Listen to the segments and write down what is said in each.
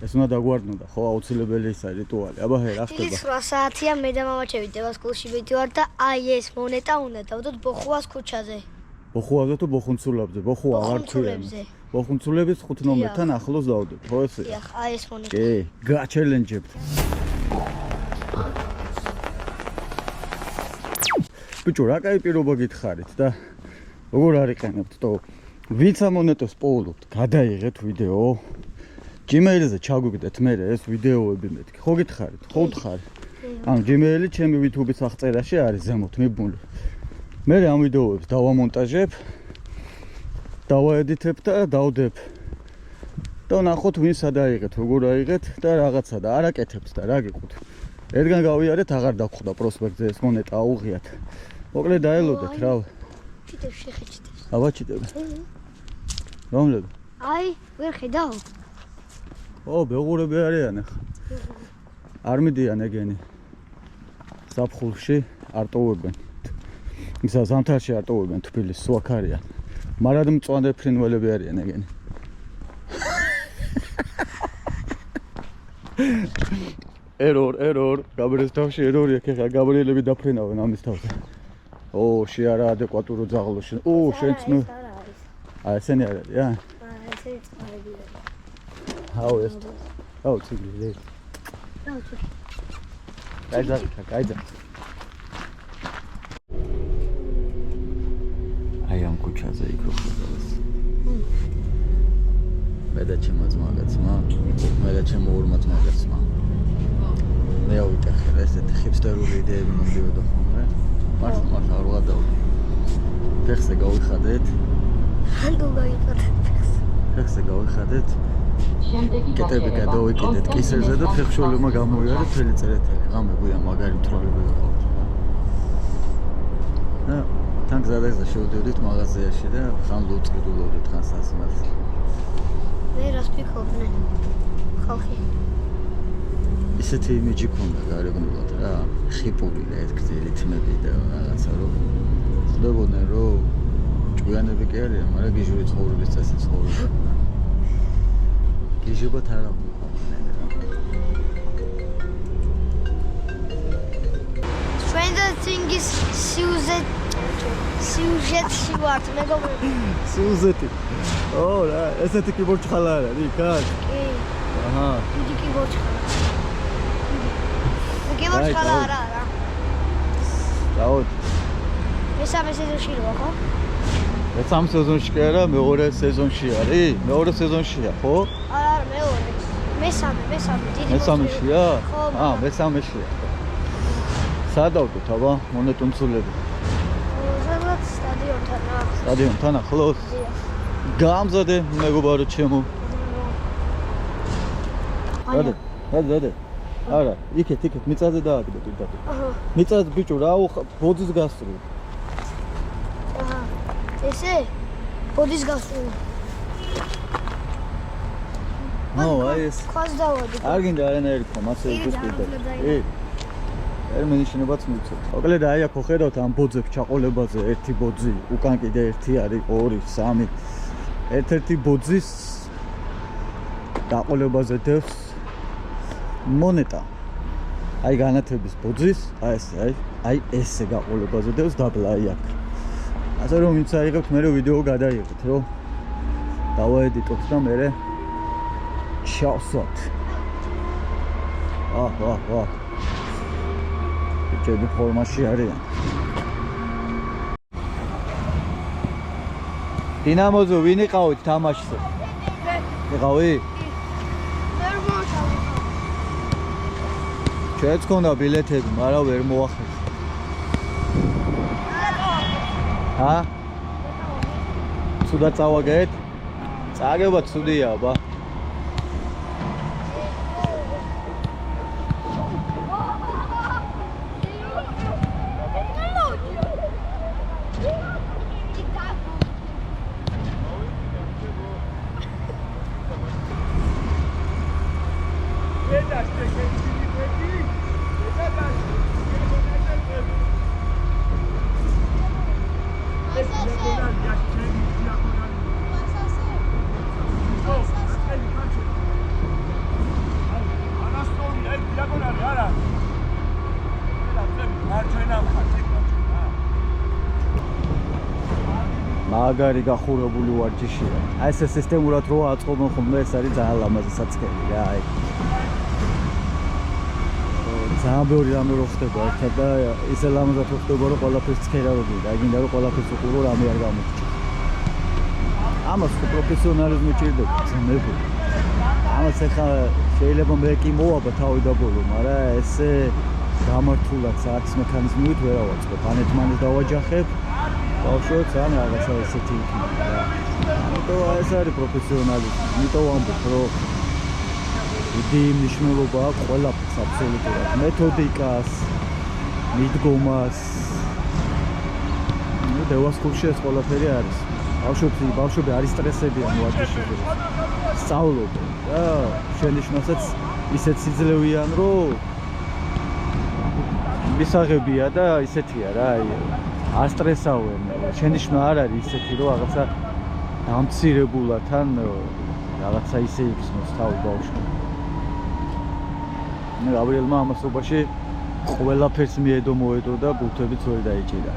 ეს უნდა დაგვარდნოდა, ხო, აუცილებელი ისა რიტუალი. აბა ჰე, რა ხდება? 8 საათია მე და მამა შევიდევა სკოლში ვიდივარ და აი ეს მონეტა უნდა დავდოთ ბოხუას ქუჩაზე. ბოხუაზე თუ ბოხუნცულებზე? ბოხუა აღარ ქვია. ბოხუნცულების 5 ნომერთან ახლოს დავდოთ, ხო ესე? დიახ, აი ეს მონეტა. კი, გაჩელენჯებთ. ბიჭო, რა კაი პირობა გითხარით და როგორ არიყენებთ თო? ვინც ამ მონეტას პოულობთ, გადაიღეთ ვიდეო. Gmail-ზე ჩაგვიგდეთ მე ეს ვიდეოები მეთქი. ხო გითხარით? ხო ვთხარი. ანუ Gmail-ი ჩემი YouTube-ის აღწერაში არის ზემოთ მიბმული. მე ამ ვიდეოებს დავამონტაჟებ, დავაედიტებ და დავდებ. და ნახოთ ვინ სადაიღეთ, როგორ აიღეთ და რაღაცა და არაკეთებთ და რა გიყოთ. ერთგან გავიარეთ, აღარ დაგხვდა პროსპექტზე ეს მონეტა აუღიათ. მოკლედ დაელოდეთ რა. ჩიტებ შეხეჭდებს. აბა ჩიტებ. რომლები? აი, ვერ ხედავ. ო, ბეღურები არიან ახლა. არ მიდიან ეგენი. საფხულში არ ტოვებენ. ისა ზამთარში არ ტოვებენ თბილისს, სვაქ არიან. მარად მწვანე ფრინველები არიან ეგენი. error, გაბრიელის თავში ერორი აქ ხა გაბრიელები დაფრინავენ ამის თავზე. ო, შეარა ადეკვატურო ძაღლოში. ო, შენც ნუ. აი, ესენი არ არის, აა? ესენი წყარებია. How is it? Oh, it's good. Გაიძა. აი ამ ქუჩაზე იქ რო ხდება. მე და ჩემო ძმაგაცმა, მე და ჩემო ორმა ძმაგაცმა. მე ავიტეხე ესეთი ჰიპსტერული იდეები მომდიოდა ხოლმე. მართ არ ვადავდი. ფეხზე გავიხადეთ. ჰანდო გავიხადეთ ფეხზე. ფეხზე გავიხადეთ. კეთები გადავიკიდეთ კისერზე და ფეხშოლებმა გამოვიარეთ მთელი წერეთელი. ღამე გვიან მაგარი მთროლები ვიყავთ. და თან გზადაგზა შევდივდით მაღაზიაში და ხან ლუწკიდულობდით ხან სასმელს. მე რას ფიქრობდნენ? ხალხი. ისეთი იმიჯი ქონდა გარეგნულად რა, ხიპული და ერთგზელი თმები და რაღაცა რომ ხდებოდნენ რომ ჭკვიანები კი არიან, მაგრამ გიჟური ცხოვრების წესი ცხოვრობენ. გიჟობათ არ აღვნიშნავენ რა. Stranger Things სიუჟეტში ვართ, მეგობრებო. სიუჟეტი. ო, რა, ესეთი კი ბორჩხალა არ არის, კაც? კი. აჰა. დიდი კი ბორჩხალა. კი ბორჩხალა არა. დაოდ. მესამე სეზონში როა, ხო? მესამე სეზონში კი არა, მეორე სეზონში არის? მეორე სეზონშია, ხო? არა, მეორე. მესამე, დიდი. მესამეშია? ხო. მესამეშია. სადავდოთ, აბა, მონეტუნცულები. სადღაც სტადიონთან ახლოს? გამზადე, მეგობარო ჩემო. დადა. არა, იქეთ, მიწაზე დააგდე პირდაპირ. მიწაზე ბიჭო, რა ბოძის გასწრულ. აჰა. ესე? ბოძის გასწრულ. აი ეს. ხას დავადი. არ გინდა არანაირი ხომ, ასე ის პირდაპირ. ტერმინიშინებაც მიცოთ. მოკლედ აი აქ ხედავთ ამ ბოძებს ჩაყოლებაზე ერთი ბოძი, უკან კიდე ერთი არის, 2, 3. ერთ-ერთი ბოძის გაყოლებაზე დევს მონეტა. აი განათების ბოძის, აი ესე გაყოლებაზე დევს დაბლა აი აქ. ასე რომ ვინც აიღებთ, მე ვიდეო გადაიღეთ, რომ დავაედიტოთ და მე ჩავსვათ. აჰა. ჯერ ფორმაში არიან. დინამოზე ვინ იყავით თამაშზე? იყავი? ვერ მოახერხე. ჩვენც ქონდა ბილეთები, მაგრამ ვერ მოახერხე. ჰა? ცუდა წავაგეთ? წაგება ცუდია, აბა. მაგარი გახურებული ვარჯიშია. აი ეს სისტემურად რო აწყობენ ხოლმე ეს არის ძალიან ლამაზი საწყელი რა აი. ძალიან ბევრი რამე რო ხდება ერთად და ისე ლამაზად რო ხდება რომ ყველაფერს ცხერა რო გიდა. აი გინდა რომ ყველაფერს უყურო რამე არ გამოგჭირ. ამას პროფესიონალიზმი ჭირდება ძმები. ამას ახლა შეიძლება მე კი მოვაბა თავი და ბოლო, მაგრამ ესე გამართულად საათის მექანიზმით ვერ ავაწყებ. ანეთმანეს დავაჯახებ. ბავშვებს ან რაღაცა ესეთი იქნება რა. ამიტომ ეს არის პროფესიონალიზმი. იმიტომ ვამბობ, რომ დიდი მნიშვნელობა აქვს ყველაფერს აბსოლუტურად. მეთოდიკას, მიდგომას. ნუ დევას კლუბში ეს ყველაფერი არის. ბავშვები არ ისტრესებიან ვარჯიშებზე. სწავლობენ და შენიშვნასაც ისეთ სიძლევიან, რომ მისაღებია და ისეთია რა, აი არ სტრესავენ. შენიშვნა არ არის ისეთი, რომ რაღაცა დამცირებულად ან რაღაცა ისე იგრძნოს თავი ბავშვი. გაბრიელმა ამასობაში ყველაფერს მიედო მოედო და ბურთებიც ვერ დაიჭირა.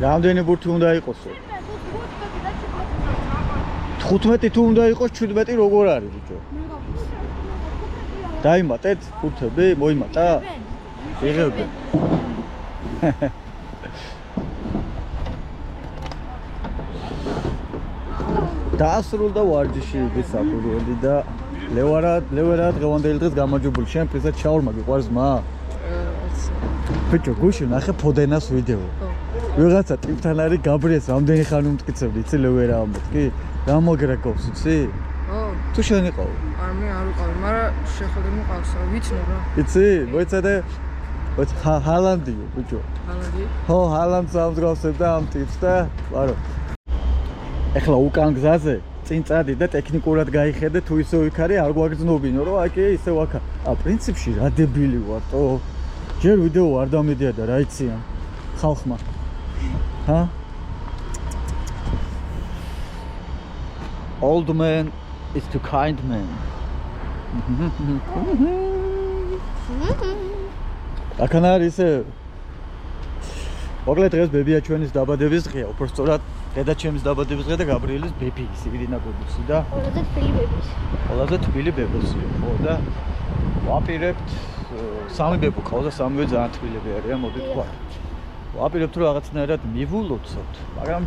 რამდენი ბურთი უნდა იყოსო? 15 თუ უნდა იყოს, 17 როგორ არის ბიჭო? დაიმატეთ ბურთები, მოიმატა? იღებენ. დაასრულდა ვარჯიში იგი საფუძველი და ლევერა დღევანდელი დღეს გამარჯვებული. შენ პრიზად შაურმა გიყვარს მა? ბიჭო, გუშინ ნახე ფოდენას ვიდეო. ვიღაცა ტიპთან არის გაბრიეს რამდენი ხანი უმტკიცებდი, იცი ლევერა ამბობ, რა მოგრაგავს, იცი? თუ შენ იყავ? მე არ ვიყავი, მაგრამ შეხედე მოყავს, ვიცნობ რა. იცი? მოიცადე ჰალანდიო, ბიჭო. ჰალანდი? ხო, ჰალანდს ამძგავსებ და ამ ტიპს და ვარო. ეხლა უკან გზაზე წინ წადი და ტექნიკურად გაიხედე, თუ ისე ვიქარი, არ გვაგრძნობინო, რომ აი ისე ვაქა. პრინციპში რა დებილი ვარტო. ჯერ ვიდეო არ დამედია და რა იციან ხალხმა. Huh? Old man is to kind man. აქან არის მოკლედ დღეს ბებია ჩვენის დაბადების დღეა, უფრო სწორად დედა ჩემის დაბადების დღე და გაბრიელის ბები, სიკვდილა გოგოსი და ყველაზე თბილი ბების. ყველაზე თბილი ბებოსი, ხო და ვაპირებთ სამი ბებო ყავს და სამივე ძალიან თბილები არიან, მოდი თქვა. ვაპირებთ რომ რაღაცნაირად მივულოცოთ, მაგრამ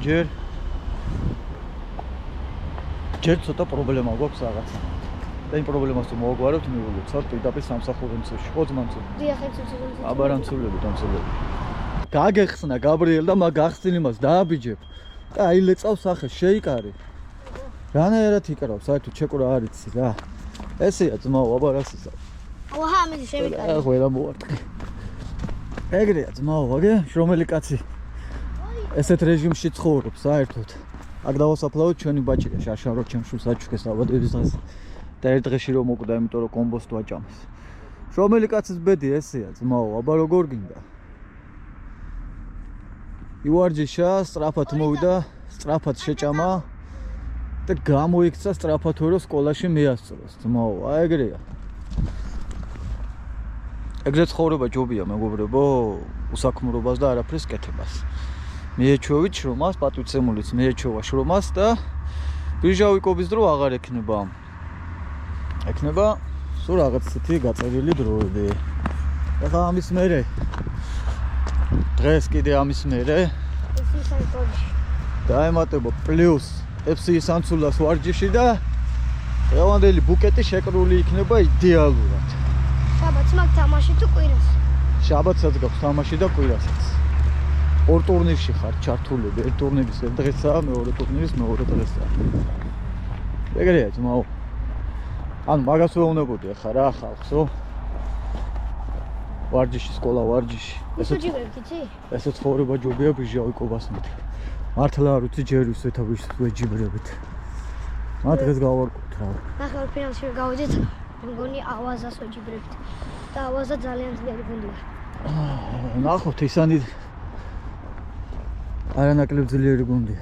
ჯერ ცოტა პრობლემა გვაქვს რაღაცა. და იმ პრობლემას თუ მოვაგვარებთ, მივულოცოთ პირდაპირ სამსახურებში. ხო ძმანცო. დიახ, ეცეცეცე. აბარამცულები. გაგეხსნა გაბრიელ და მაგ ახსნილ იმას დააბიჯებ. და აი ლეწავს სახე შეიკარი. რანაირად იკრავს, საერთოდ ჩეკურა არ იცი რა. ესეა ძმაო, აბა რას იცავ. აჰა, ამის შემიკარი. ახ ვერა მოვარტყე. ეგრეა ძმაო, ვაგე, რომელი კაცი ესეთ რეჟიმში ცხოვრობს საერთოდ. აქ დავასაფლავოთ ჩვენი ბაჭია შარშარო ჩემს საჩუქეს დაბადების დღეს. და ერთ დღეში რომ მოკვდა, იმიტომ რომ კომბოს თუ აჭამეს. რომელი კაცის ბედი ესეა ძმაო, აბა როგორ გინდა? ივარჯიშა, სწრაფად მოვიდა, სწრაფად შეჭამა და გამოიქცა სწრაფად რომ სკოლაში მიასწროს ძმაო, აი ეგრეა. ეგრე ცხოვრება ჯობია მეგობრებო, უსაქმრობას და არაფრის კეთებას. მიეჩვევით შრომას, პატივცემულიც მიეჩვევა შრომას და ბიჟავიკობის დრო აღარ ექნება. ექნება სულ რაღაც ისეთი გაწერილი დროები. ეხლა ამის მერე დღეს კიდე ამის მერე ეს საერთოდ დაემატება პლუს FC სამცულას ვარჯიში და ევანდელი ბუკეტი შეკრული იქნება იდეალურად. შაბათს მაგ თამაში თუ კვირას? შაბათსაც გაქვს თამაში და კვირასაც. ორ ტურნირში ხარ ჩართულები. ერთ ტურნირის ერთ დღესაა, მეორე ტურნირის მეორე დღესაა. ეგრეა ძმაო. ანუ მაგას ვეუბნებოდი ახლა რა ხალხსო? ვარჯიში, სკოლა ვარჯიში. ისუჯიბებთ იცი? ესე ცხოვრება ჯობია ბიჟავი კობასმით. მართლა არ ვიცი ჯერ ისეთ ვეჯიბრებით. მათ დღეს გავარკვევთ რა. ნახევარ ფინალში გავიდით, მგონი ავაზას ვეჯიბრებთ. და ავაზა ძალიან ძლიერი გუნდია. ნახოთ ისანი არანაკლებ ძლიერი გუნდია.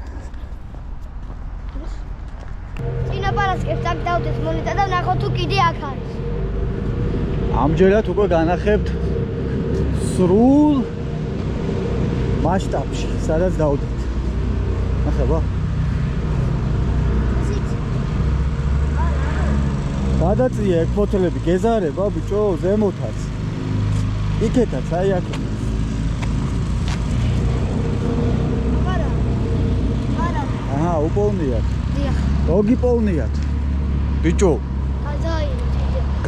წინა პარასკევს აქ დავდეთ მონეტა და ნახოთ თუ კიდე აქ არის. ამჯერად უკვე განახებთ სრულ მასშტაბში, სადაც დავდეთ. ნახება? გადაწია ეგ ფოთლები გეზარება ბიჭო ზემოთაც. იქეთაც აი აქ. არა. აჰა, უპოვნიათ. დიახ. მოგიპოვნიათ. ბიჭო,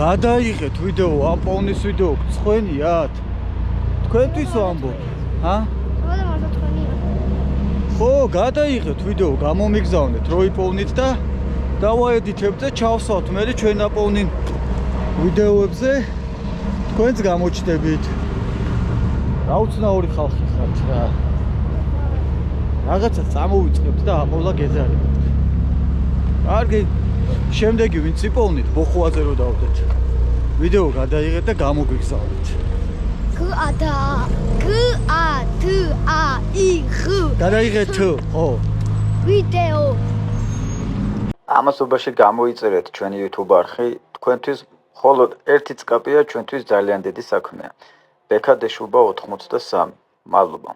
გადაიღეთ ვიდეო, ამ პოვნის ვიდეო გწხვენიათ? თქვენთვის ვამბობ. ჰა? ხოდა მარტო თქვენია. ხო, გადაიღეთ ვიდეო, გამომიგზავნეთ რო იპოვნით და დავაედიტებთ და ჩავსვათ მე ჩვენ აპოვნინ ვიდეოებზე თქვენც გამოჩნდებით. რა უცნაური ხალხი ხართ რა. რაღაცა წამოვიწყებთ და ამოვლა გეზარებთ. კარგი, შემდეგი ვინც იპოვნით, ბოხუაზე რო დავდეთ. ვიდეო გადაიღეთ და გამოგვიგზავნეთ. გადაიღეთ, ხო. ვიდეო. ამასობაში გამოიწერეთ ჩვენი YouTube არხი, თქვენთვის მხოლოდ ერთი წკაპია ჩვენთვის ძალიან დიდი საქმეა. ბექა დეშუბა 83. მადლობა.